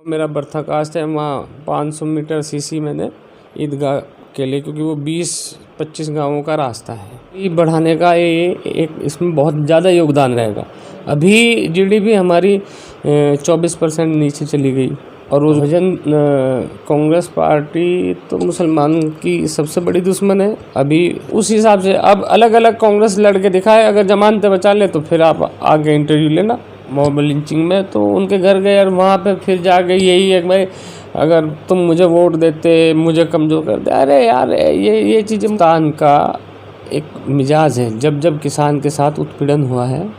मेरा बर्थकास्ट है वहाँ 500 मीटर सीसी मैंने ईदगाह के लिए, क्योंकि वो 20-25 गांवों का रास्ता है। ये बढ़ाने का एक इसमें बहुत ज़्यादा योगदान रहेगा। अभी जीडीपी हमारी 24% नीचे चली गई और उस वजन कांग्रेस पार्टी तो मुसलमान की सबसे बड़ी दुश्मन है। अभी उस हिसाब से अब अलग अलग कांग्रेस लड़के दिखाए, अगर जमानतें बचा ले तो फिर आप आगे इंटरव्यू लेना। मॉब लिंचिंग में तो उनके घर गए और वहाँ पे फिर जाके यही है कि भाई अगर तुम मुझे वोट देते, मुझे कमज़ोर कर दे। अरे यार ये चीज़ें किसान का एक मिजाज है। जब जब किसान के साथ उत्पीड़न हुआ है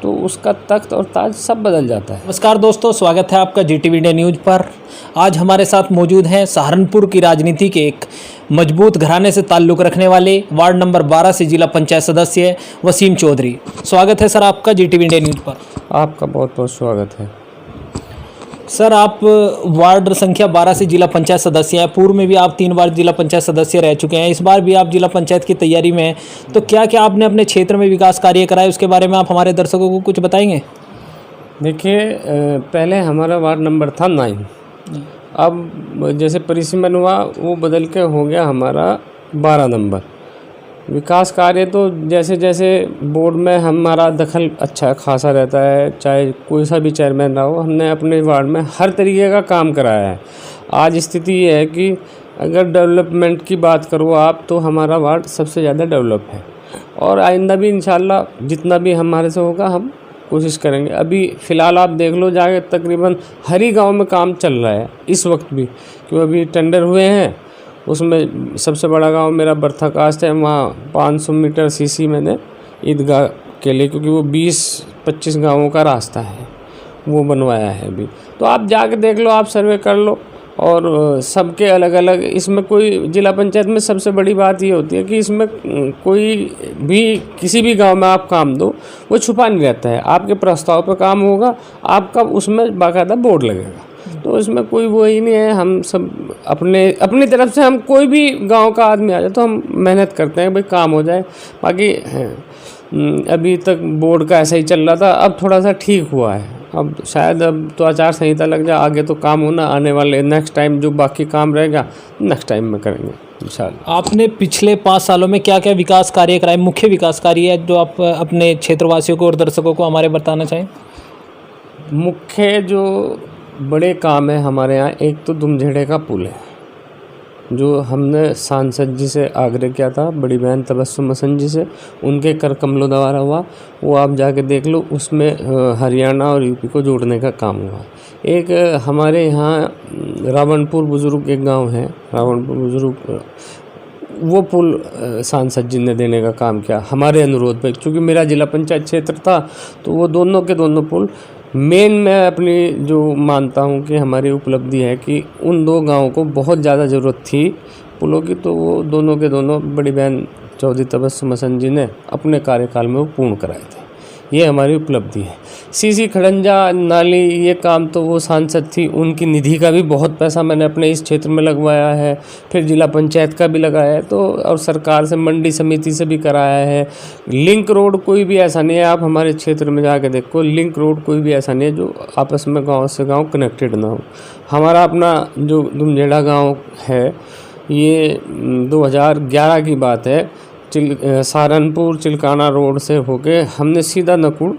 तो उसका तख्त और ताज सब बदल जाता है। नमस्कार दोस्तों, स्वागत है आपका जीटीवी इंडिया न्यूज़ पर। आज हमारे साथ मौजूद हैं सहारनपुर की राजनीति के एक मजबूत घराने से ताल्लुक़ रखने वाले वार्ड नंबर 12 से जिला पंचायत सदस्य वसीम चौधरी। स्वागत है सर आपका जीटीवी इंडिया न्यूज़ पर। आपका बहुत बहुत स्वागत है सर। आप वार्ड संख्या 12 से जिला पंचायत सदस्य हैं। पूर्व में भी आप 3 बार जिला पंचायत सदस्य रह चुके हैं। इस बार भी आप जिला पंचायत की तैयारी में हैं, तो क्या क्या आपने अपने क्षेत्र में विकास कार्य कराए, उसके बारे में आप हमारे दर्शकों को कुछ बताएंगे? देखिए, पहले हमारा वार्ड नंबर था 9। अब जैसे परिसीमन हुआ वो बदल के हो गया हमारा 12 नंबर। विकास कार्य तो जैसे जैसे बोर्ड में हमारा दखल अच्छा खासा रहता है, चाहे कोई सा भी चेयरमैन रहा हो, हमने अपने वार्ड में हर तरीके का काम कराया है। आज स्थिति ये है कि अगर डेवलपमेंट की बात करो आप, तो हमारा वार्ड सबसे ज़्यादा डेवलप है और आइंदा भी इंशाल्लाह जितना भी हमारे से होगा हम कोशिश करेंगे। अभी फ़िलहाल आप देख लो जाके तकरीबन हर ही गाँव में काम चल रहा है इस वक्त भी, क्योंकि अभी टेंडर हुए हैं। उसमें सबसे बड़ा गांव मेरा बर्थकास्ट है, वहाँ 500 मीटर सीसी मैंने ईदगाह के लिए, क्योंकि वो 20-25 गांवों का रास्ता है, वो बनवाया है अभी। तो आप जाके देख लो, आप सर्वे कर लो। और सबके अलग अलग, इसमें कोई जिला पंचायत में सबसे बड़ी बात ये होती है कि इसमें कोई भी किसी भी गांव में आप काम दो वो छुपा नहीं रहता है। आपके प्रस्ताव पर काम होगा, आपका उसमें बाकायदा बोर्ड लगेगा। तो इसमें कोई वो ही नहीं है। हम सब अपनी तरफ से, हम कोई भी गांव का आदमी आ जाए तो हम मेहनत करते हैं भाई काम हो जाए। बाकी अभी तक बोर्ड का ऐसा ही चल रहा था, अब थोड़ा सा ठीक हुआ है। अब शायद अब तो आचार संहिता लग जाए, आगे तो काम होना आने वाले नेक्स्ट टाइम जो बाकी काम रहेगा नेक्स्ट टाइम में करेंगे इंशाल्लाह। आपने पिछले 5 सालों में क्या क्या विकास कार्य कराए, मुख्य विकास कार्य है जो आप अपने क्षेत्रवासियों को और दर्शकों को हमारे बताना चाहें? मुख्य जो बड़े काम है हमारे यहाँ, एक तो दुमझेड़े का पुल है जो हमने सांसद जी से आग्रह किया था, बड़ी बहन तबस्सुम हसन जी से, उनके कर कमलों द्वारा हुआ। वो आप जाके देख लो, उसमें हरियाणा और यूपी को जोड़ने का काम हुआ। एक हमारे यहाँ रावणपुर बुजुर्ग एक गांव है, रावणपुर बुजुर्ग, वो पुल सांसद जी ने देने का काम किया हमारे अनुरोध पर। क्योंकि मेरा जिला पंचायत क्षेत्र था तो वो दोनों के दोनों पुल मेन मैं अपनी जो मानता हूँ कि हमारी उपलब्धि है कि उन 2 गांवों को बहुत ज़्यादा ज़रूरत थी पुलों की, तो वो दोनों के दोनों बड़ी बहन चौधरी तबस्सुम हसन जी ने अपने कार्यकाल में वो पूर्ण कराए थे। ये हमारी उपलब्धि है। सीसी खड़ंजा नाली, ये काम तो वो सांसद थी, उनकी निधि का भी बहुत पैसा मैंने अपने इस क्षेत्र में लगवाया है, फिर जिला पंचायत का भी लगाया है, तो और सरकार से मंडी समिति से भी कराया है। लिंक रोड कोई भी ऐसा नहीं है, आप हमारे क्षेत्र में जाके देखो, लिंक रोड कोई भी ऐसा नहीं है जो आपस में गाँव से गाँव कनेक्टेड ना हो। हमारा अपना जो दुमझेड़ा गाँव है, ये 2011 की बात है। सहारनपुर चिलकाना रोड से होके हमने सीधा नकुड़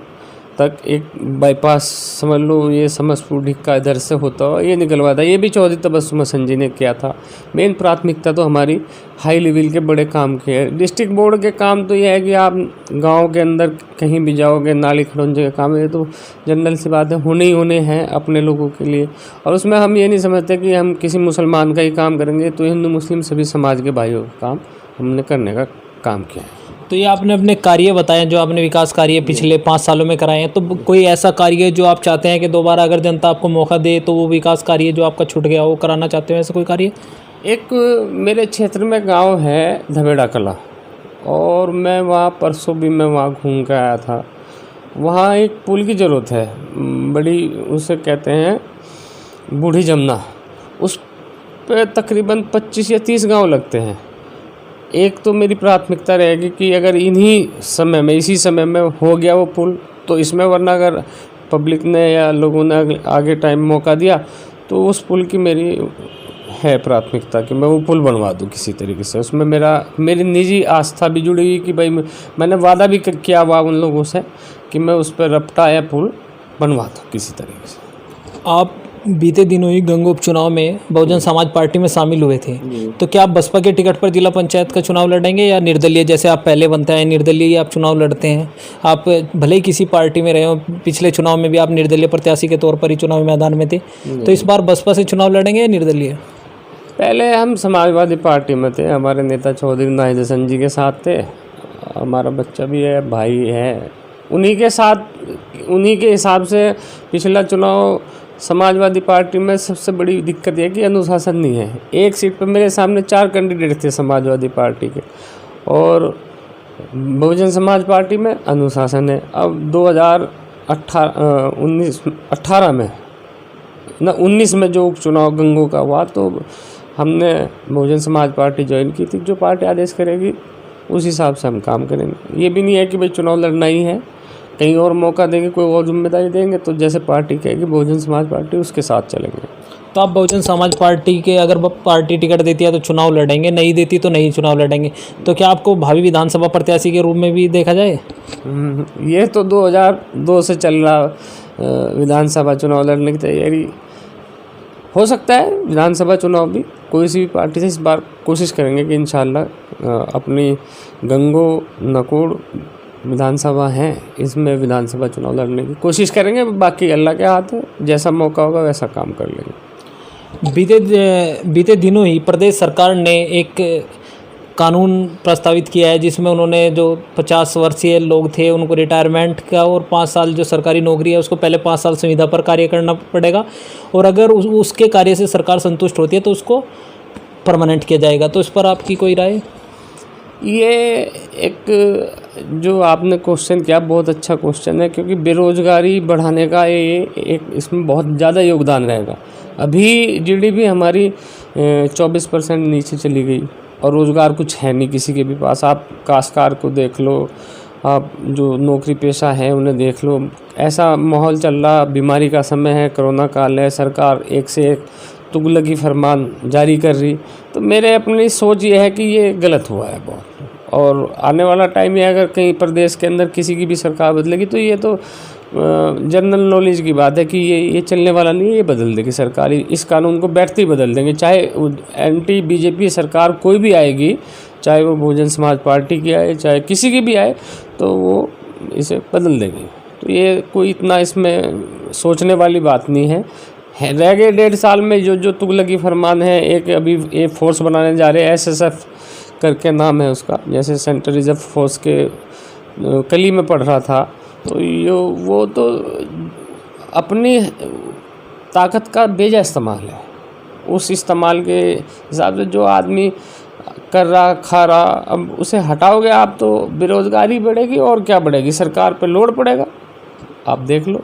तक एक बाईपास समझ लो, ये समसपुर ढिक्का इधर से होता हुआ ये निकलवा था। ये भी चौधरी तबस्सुम हसन जी ने किया था। मेन प्राथमिकता तो हमारी हाई लेवल के बड़े काम की है। डिस्ट्रिक्ट बोर्ड के काम तो ये है कि आप गांव के अंदर कहीं भी जाओगे, नाली खड़ोंजे के काम है, तो जनरल सी बात है, होने ही होने हैं अपने लोगों के लिए। और उसमें हम ये नहीं समझते कि हम किसी मुसलमान का ही काम करेंगे, तो हिंदू मुस्लिम सभी समाज के भाइयों का काम हमने करने का काम किया है। तो ये आपने अपने कार्य बताए जो आपने विकास कार्य पिछले 5 सालों में कराए हैं, तो कोई ऐसा कार्य जो आप चाहते हैं कि दोबारा अगर जनता आपको मौका दे तो वो विकास कार्य जो आपका छूट गया वो कराना चाहते हो, ऐसा कोई कार्य? एक मेरे क्षेत्र में गांव है धबेड़ा कला, और मैं वहाँ परसों भी मैं वहाँ घूम कर आया था। वहाँ एक पुल की ज़रूरत है, बड़ी उसे कहते हैं बूढ़ी जमुना, उस पर तकरीबन 25 या 30 गाँव लगते हैं। एक तो मेरी प्राथमिकता रहेगी कि अगर इन्हीं समय में, इसी समय में हो गया वो पुल तो इसमें, वरना अगर पब्लिक ने या लोगों ने आगे टाइम मौका दिया तो उस पुल की मेरी है प्राथमिकता कि मैं वो पुल बनवा दूँ किसी तरीके से। उसमें मेरी निजी आस्था भी जुड़ी हुई कि भाई मैंने वादा भी किया हुआ उन लोगों से कि मैं उस पर रपटा या पुल बनवा दूँ किसी तरीके से। आप बीते दिनों ही गंगों उपचुनाव में बहुजन समाज पार्टी में शामिल हुए थे, तो क्या आप बसपा के टिकट पर जिला पंचायत का चुनाव लड़ेंगे या निर्दलीय, जैसे आप पहले बनते हैं निर्दलीय ही आप चुनाव लड़ते हैं? आप भले ही किसी पार्टी में रहे हो, पिछले चुनाव में भी आप निर्दलीय प्रत्याशी के तौर पर ही चुनावी मैदान में थे, तो इस बार बसपा से चुनाव लड़ेंगे या निर्दलीय? पहले हम समाजवादी पार्टी में थे, हमारे नेता चौधरी नाहिद हसन जी के साथ थे, हमारा बच्चा भी है, भाई है, उन्हीं के साथ, उन्हीं के हिसाब से पिछला चुनाव समाजवादी पार्टी में सबसे बड़ी दिक्कत यह है कि अनुशासन नहीं है। एक सीट पर मेरे सामने 4 कैंडिडेट थे समाजवादी पार्टी के, और बहुजन समाज पार्टी में अनुशासन है। अब 2019 में जो उपचुनाव गंगों का हुआ, तो हमने बहुजन समाज पार्टी ज्वाइन की थी। जो पार्टी आदेश करेगी उस हिसाब से हम काम करेंगे। ये भी नहीं है कि भाई चुनाव लड़ना ही है, कहीं और मौका देंगे, कोई और जिम्मेदारी देंगे, तो जैसे पार्टी कहेगी बहुजन समाज पार्टी उसके साथ चलेंगे। तो आप बहुजन समाज पार्टी के, अगर पार्टी टिकट देती है तो चुनाव लड़ेंगे, नहीं देती तो नहीं चुनाव लड़ेंगे, तो क्या आपको भावी विधानसभा प्रत्याशी के रूप में भी देखा जाए? ये तो 2002 से चल रहा विधानसभा चुनाव लड़ने की तैयारी। हो सकता है विधानसभा चुनाव भी कोई सी भी पार्टी से इस बार कोशिश करेंगे कि इंशाल्लाह अपनी गंगों नकोड़ विधानसभा हैं, इसमें विधानसभा चुनाव लड़ने की कोशिश करेंगे। बाकी अल्लाह के हाथ है, जैसा मौका होगा वैसा काम कर लेंगे। बीते दिनों ही प्रदेश सरकार ने एक कानून प्रस्तावित किया है, जिसमें उन्होंने जो 50 वर्षीय लोग थे उनको रिटायरमेंट का, और 5 साल जो सरकारी नौकरी है उसको पहले 5 साल संविदा पर कार्य करना पड़ेगा, और अगर उसके कार्य से सरकार संतुष्ट होती है तो उसको परमानेंट किया जाएगा। तो इस पर आपकी कोई राय? ये एक जो आपने क्वेश्चन किया बहुत अच्छा क्वेश्चन है, क्योंकि बेरोज़गारी बढ़ाने का ये एक इसमें बहुत ज़्यादा योगदान रहेगा। अभी जीडीपी हमारी 24% नीचे चली गई, और रोज़गार कुछ है नहीं किसी के भी पास। आप काश्तकार को देख लो, आप जो नौकरी पेशा है उन्हें देख लो, ऐसा माहौल चल रहा। बीमारी का समय है, कोरोना काल है, सरकार एक से एक तुगलकी फरमान जारी कर रही। तो मेरे अपनी सोच ये है कि ये गलत हुआ है बहुत, और आने वाला टाइम ये अगर कहीं प्रदेश के अंदर किसी की भी सरकार बदलेगी तो ये तो जनरल नॉलेज की बात है कि ये चलने वाला नहीं है, ये बदल देगी सरकार। इस कानून को बैठते ही बदल देंगे, चाहे एंटी बीजेपी सरकार कोई भी आएगी, चाहे वो बहुजन समाज पार्टी की आए चाहे किसी की भी आए, तो वो इसे बदल देंगे। तो ये कोई इतना इसमें सोचने वाली बात नहीं है। रह गए 1.5 साल में जो तुगलकी फरमान है, एक अभी एक फोर्स बनाने जा रहे हैं, SSF करके नाम है उसका, जैसे सेंट्रल रिजर्व फोर्स के कली में पढ़ रहा था। तो वो तो अपनी ताकत का बेजा इस्तेमाल है। उस इस्तेमाल के हिसाब से जो आदमी कर रहा खा रहा, अब उसे हटाओगे आप तो बेरोज़गारी बढ़ेगी, और क्या बढ़ेगी, सरकार पे लोड पड़ेगा। आप देख लो,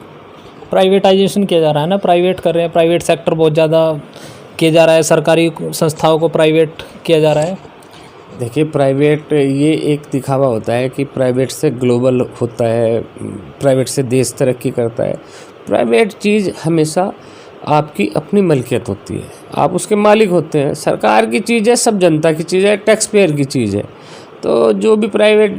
प्राइवेटाइजेशन किया जा रहा है ना, प्राइवेट कर रहे हैं, प्राइवेट सेक्टर बहुत ज़्यादा किया जा रहा है, सरकारी संस्थाओं को प्राइवेट किया जा रहा है। देखिए, प्राइवेट ये एक दिखावा होता है कि प्राइवेट से ग्लोबल होता है, प्राइवेट से देश तरक्की करता है। प्राइवेट चीज़ हमेशा आपकी अपनी मलकियत होती है, आप उसके मालिक होते हैं। सरकार की चीज़ है, सब जनता की चीज़ है, टैक्स पेयर की चीज़ है। तो जो भी प्राइवेट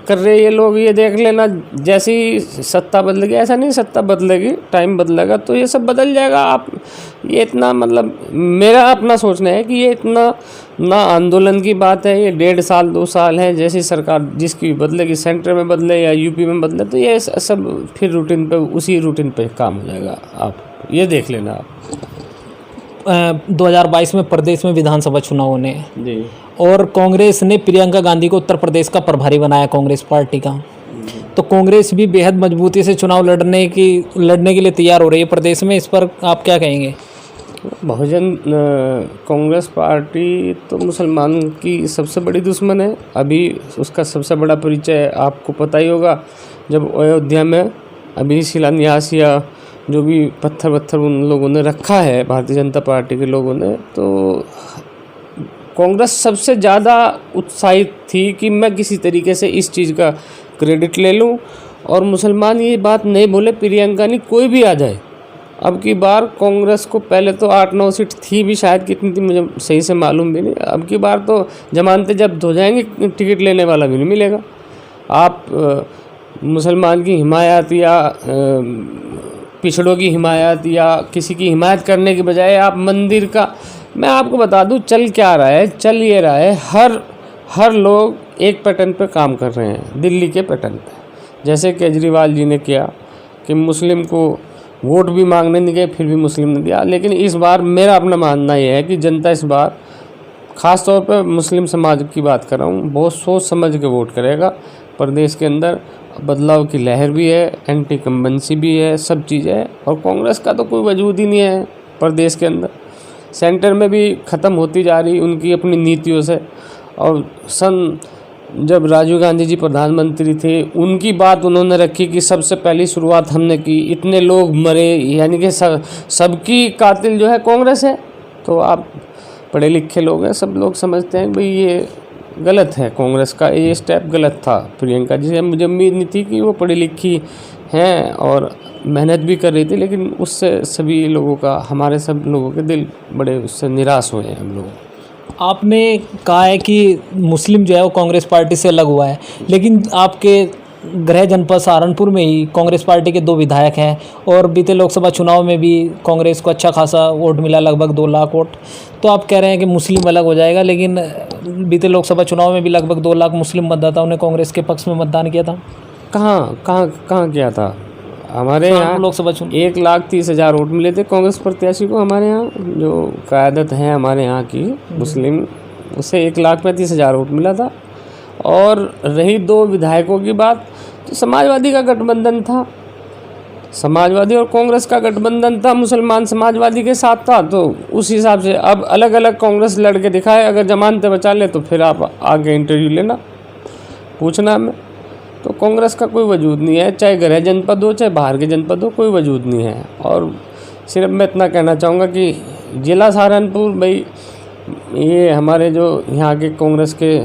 कर रहे हैं ये लोग, ये देख लेना जैसी सत्ता बदलेगी, ऐसा नहीं सत्ता बदलेगी, टाइम बदलेगा तो ये सब बदल जाएगा। आप ये इतना, मतलब मेरा अपना सोचना है कि ये इतना ना आंदोलन की बात है, ये 1.5 साल 2 साल है, जैसी सरकार जिसकी बदलेगी, सेंटर में बदले या यूपी में बदले, तो ये सब फिर रूटीन पे, उसी रूटीन पे काम हो जाएगा। आप ये देख लेना। आप 2022 में प्रदेश में विधानसभा चुनाव होने हैं जी, और कांग्रेस ने प्रियंका गांधी को उत्तर प्रदेश का प्रभारी बनाया, कांग्रेस पार्टी का। तो कांग्रेस भी बेहद मजबूती से चुनाव लड़ने के लिए तैयार हो रही है प्रदेश में, इस पर आप क्या कहेंगे? बहुजन कांग्रेस पार्टी तो मुसलमान की सबसे बड़ी दुश्मन है। अभी उसका सबसे बड़ा परिचय आपको पता ही होगा, जब अयोध्या में अभी शिलान्यास या जो भी पत्थर उन लोगों ने रखा है, भारतीय जनता पार्टी के लोगों ने, तो कांग्रेस सबसे ज़्यादा उत्साहित थी कि मैं किसी तरीके से इस चीज़ का क्रेडिट ले लूं, और मुसलमान ये बात नहीं बोले प्रियंका नहीं, कोई भी आ जाए अब की बार कांग्रेस को पहले तो 8-9 सीट थी भी शायद, कितनी थी मुझे सही से मालूम भी नहीं। अब की बार तो जमानतें जब्त हो जाएंगी, टिकट लेने वाला भी नहीं मिलेगा। आप मुसलमान की हिमायत या पिछड़ों की हिमायत या किसी की हिमायत करने के बजाय आप मंदिर का, मैं आपको बता दूं चल क्या रहा है, चल ये रहा है, हर लोग एक पैटर्न पे काम कर रहे हैं, दिल्ली के पैटर्न पे। जैसे केजरीवाल जी ने किया कि मुस्लिम को वोट भी मांगने नहीं गए, फिर भी मुस्लिम ने दिया। लेकिन इस बार मेरा अपना मानना यह है कि जनता इस बार ख़ास तौर पे मुस्लिम समाज की बात कर रहा हूँ, बहुत सोच समझ के वोट करेगा। प्रदेश के अंदर बदलाव की लहर भी है, एंटी कम्बेंसी भी है, सब चीज़ें है। और कांग्रेस का तो कोई वजूद ही नहीं है प्रदेश के अंदर, सेंटर में भी ख़त्म होती जा रही उनकी अपनी नीतियों से। और जब राजीव गांधी जी प्रधानमंत्री थे, उनकी बात उन्होंने रखी कि सबसे पहली शुरुआत हमने की, इतने लोग मरे, यानी कि सबकी कातिल जो है कांग्रेस है। तो आप पढ़े लिखे लोग हैं, सब लोग समझते हैं भाई ये गलत है, कांग्रेस का ये स्टेप गलत था। प्रियंका जी से मुझे उम्मीद नहीं थी कि वो पढ़ी लिखी हैं और मेहनत भी कर रही थी, लेकिन उससे सभी लोगों का, हमारे सब लोगों के दिल बड़े उससे निराश हुए हैं हम लोग। आपने कहा है कि मुस्लिम जो है वो कांग्रेस पार्टी से अलग हुआ है, लेकिन आपके गृह जनपद सहारनपुर में ही कांग्रेस पार्टी के 2 विधायक हैं और बीते लोकसभा चुनाव में भी कांग्रेस को अच्छा खासा वोट मिला, लगभग 2 लाख वोट। तो आप कह रहे हैं कि मुस्लिम अलग हो जाएगा, लेकिन बीते लोकसभा चुनाव में भी लगभग 2 लाख मुस्लिम मतदाताओं ने कांग्रेस के पक्ष में मतदान किया था। कहाँ किया था? हमारे यहाँ लोकसभा चुनाव 1,30,000 वोट मिले थे कांग्रेस प्रत्याशी को। हमारे यहाँ जो क़यादत है हमारे यहाँ की मुस्लिम, उससे 1,35,000 वोट मिला था। और रही 2 विधायकों की बात, तो समाजवादी का गठबंधन था, समाजवादी और कांग्रेस का गठबंधन था, मुसलमान समाजवादी के साथ था। तो उस हिसाब से अब अलग अलग कांग्रेस लड़के दिखाए, अगर जमानतें बचा ले तो फिर आप आगे इंटरव्यू लेना, पूछना हमें। तो कांग्रेस का कोई वजूद नहीं है, चाहे गृह जनपद हो चाहे बाहर के जनपद हो, कोई वजूद नहीं है। और सिर्फ मैं इतना कहना चाहूँगा कि जिला सहारनपुर, भाई ये हमारे जो यहाँ के कांग्रेस के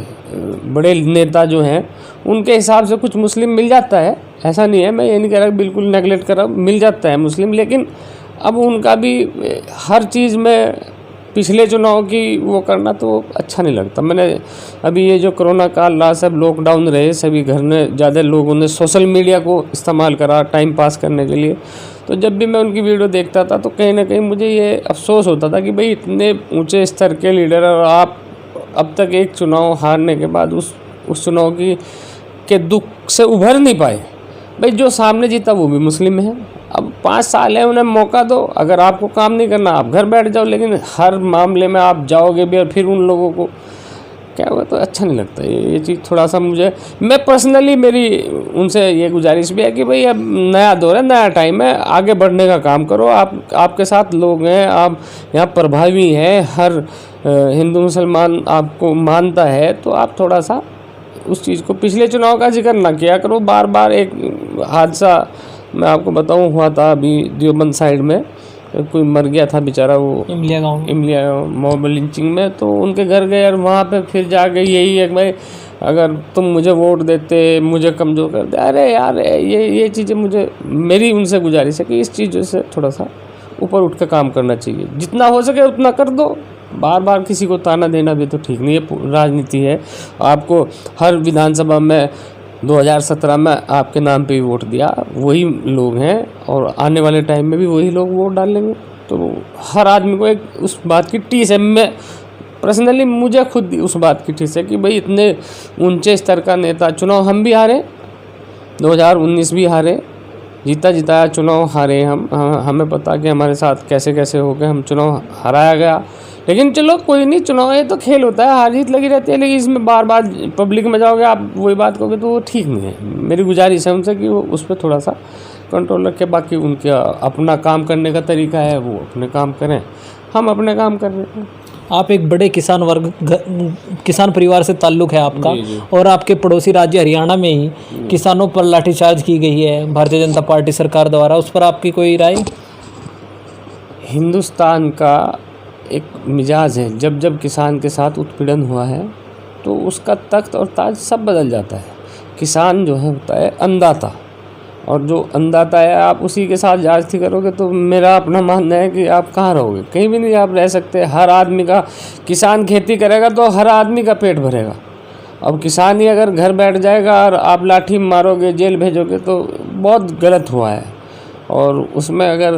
बड़े नेता जो हैं, उनके हिसाब से कुछ मुस्लिम मिल जाता है, ऐसा नहीं है, मैं ये नहीं कह रहा बिल्कुल नेगलेक्ट कर रहा हूँ, मिल जाता है मुस्लिम। लेकिन अब उनका भी हर चीज़ में पिछले चुनाव की वो करना तो अच्छा नहीं लगता। मैंने अभी ये जो कोरोना काल रहा, सब लॉकडाउन रहे, सभी घर में, ज़्यादा लोगों ने सोशल मीडिया को इस्तेमाल करा टाइम पास करने के लिए। तो जब भी मैं उनकी वीडियो देखता था तो कहीं ना कहीं मुझे ये अफसोस होता था कि भाई इतने ऊंचे स्तर के लीडर, और आप अब तक एक चुनाव हारने के बाद उस चुनाव के दुख से उभर नहीं पाए। भाई जो सामने जीता वो भी मुस्लिम है, अब 5 साल है, उन्हें मौका दो। अगर आपको काम नहीं करना आप घर बैठ जाओ, लेकिन हर मामले में आप जाओगे भी और फिर उन लोगों को क्या हुआ, तो अच्छा नहीं लगता। ये चीज़ थोड़ा सा मैं पर्सनली, मेरी उनसे ये गुजारिश भी है कि भाई अब नया दौर है, नया टाइम है, आगे बढ़ने का काम करो। आपके साथ लोग हैं, आप यहाँ प्रभावी हैं, हर हिंदू मुसलमान आपको मानता है, तो आप थोड़ा सा उस चीज़ को, पिछले चुनाव का जिक्र ना किया करो बार बार। एक हादसा मैं आपको बताऊं हुआ था अभी देवबंद साइड में, कोई मर गया था बेचारा, वो इमलिया मॉब लिंचिंग में। तो उनके घर गए और वहाँ पे फिर जाके यही है कि भाई अगर तुम मुझे वोट देते, मुझे कमज़ोर कर दे। अरे यार ये चीज़ें मेरी उनसे गुजारिश है कि इस चीज़ से थोड़ा सा ऊपर उठ कर काम करना चाहिए, जितना हो सके उतना कर दो। बार बार किसी को ताना देना भी तो ठीक नहीं है, राजनीति है। आपको हर विधानसभा में 2017 में आपके नाम पे भी वोट दिया वही लोग हैं, और आने वाले टाइम में भी वही लोग वोट डालेंगे। तो हर आदमी को एक उस बात की टीस है। मैं पर्सनली, मुझे खुद उस बात की टीस है कि भाई इतने ऊंचे स्तर का नेता, चुनाव हम भी हारे, 2019 भी हारे, जीता जिताया चुनाव हारे हम, हमें पता कि हमारे साथ कैसे कैसे हो गए, हम चुनाव हराया गया। लेकिन चलो कोई नहीं, चुनाव ये तो खेल होता है, हार जीत लगी रहती है। लेकिन इसमें बार बार पब्लिक में जाओगे आप वही बात कहोगे तो वो ठीक नहीं है। मेरी गुजारिश है उनसे कि वो उस पर थोड़ा सा कंट्रोल रखें। बाकी उनका अपना काम करने का तरीका है, वो अपने काम करें, हम अपने काम कर रहे हैं। आप एक बड़े किसान परिवार से ताल्लुक़ है आपका, और आपके पड़ोसी राज्य हरियाणा में ही किसानों पर लाठीचार्ज की गई है भारतीय जनता पार्टी सरकार द्वारा, उस पर आपकी कोई राय? हिंदुस्तान का एक मिजाज है, जब जब किसान के साथ उत्पीड़न हुआ है तो उसका तख्त और ताज सब बदल जाता है। किसान जो है होता है अन्नदाता, और जो अन्नदाता है आप उसी के साथ जाति करोगे तो मेरा अपना मानना है कि आप कहाँ रहोगे, कहीं भी नहीं आप रह सकते। हर आदमी का, किसान खेती करेगा तो हर आदमी का पेट भरेगा। अब किसान ही अगर घर बैठ जाएगा और आप लाठी मारोगे, जेल भेजोगे तो बहुत गलत हुआ है। और उसमें अगर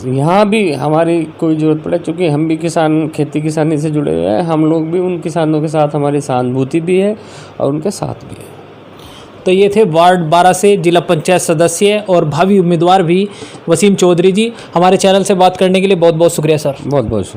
यहाँ भी हमारी कोई ज़रूरत पड़े, चूँकि हम भी किसान, खेती किसानी से जुड़े हुए हैं, हम लोग भी उन किसानों के साथ, हमारी सहानुभूति भी है और उनके साथ भी है। तो ये थे वार्ड 12 से जिला पंचायत सदस्य और भावी उम्मीदवार भी वसीम चौधरी जी। हमारे चैनल से बात करने के लिए बहुत बहुत शुक्रिया सर। बहुत बहुत शुक्रिया।